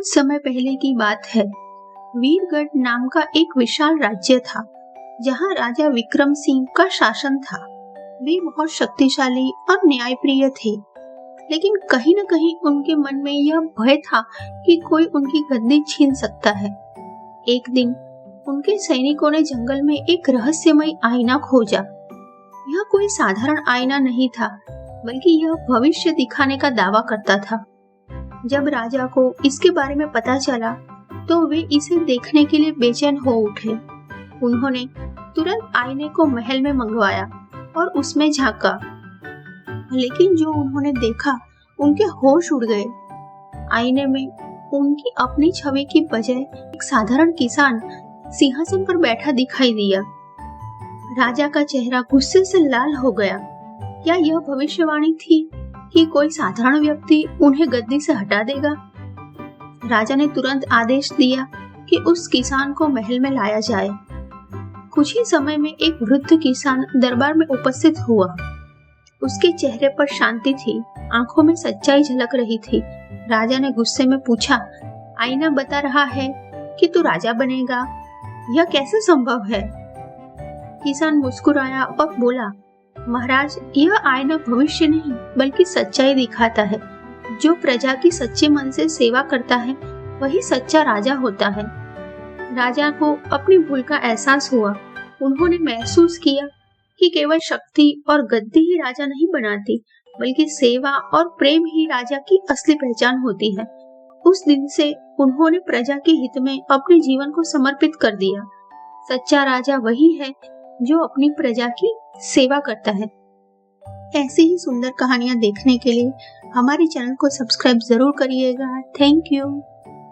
कुछ समय पहले की बात है। वीरगढ़ नाम का एक विशाल राज्य था, जहाँ राजा विक्रम सिंह का शासन था। वे बहुत शक्तिशाली और न्यायप्रिय थे, लेकिन कहीं न कहीं उनके मन में यह भय था कि कोई उनकी गद्दी छीन सकता है। एक दिन उनके सैनिकों ने जंगल में एक रहस्यमय आईना खोजा। यह कोई साधारण आईना नहीं था, बल्कि यह भविष्य दिखाने का दावा करता था। जब राजा को इसके बारे में पता चला, तो वे इसे देखने के लिए बेचैन हो उठे। उन्होंने तुरंत आईने को महल में मंगवाया और उसमें झांका, लेकिन जो उन्होंने देखा, उनके होश उड़ गए। आईने में उनकी अपनी छवि की बजाय एक साधारण किसान सिंहासन पर बैठा दिखाई दिया। राजा का चेहरा गुस्से से लाल हो गया। क्या यह भविष्यवाणी थी कि कोई साधारण व्यक्ति उन्हें गद्दी से हटा देगा? राजा ने तुरंत आदेश दिया कि उस किसान को महल में लाया जाए। कुछ ही समय में एक वृद्ध किसान दरबार में उपस्थित हुआ। उसके चेहरे पर शांति थी, आंखों में सच्चाई झलक रही थी। राजा ने गुस्से में पूछा, आईना बता रहा है कि तू राजा बनेगा, यह कैसे संभव है? किसान मुस्कुराया और बोला, महाराज, यह आईना भविष्य नहीं बल्कि सच्चाई दिखाता है। जो प्रजा की सच्चे मन से सेवा करता है, वही सच्चा राजा होता है। राजा को अपनी भूल का एहसास हुआ। उन्होंने महसूस किया कि केवल शक्ति और गद्दी ही राजा नहीं बनाती, बल्कि सेवा और प्रेम ही राजा की असली पहचान होती है। उस दिन से उन्होंने प्रजा के हित में अपने जीवन को समर्पित कर दिया। सच्चा राजा वही है जो अपनी प्रजा की सेवा करता है। ऐसी ही सुंदर कहानियां देखने के लिए हमारे चैनल को सब्सक्राइब जरूर करिएगा। Thank you.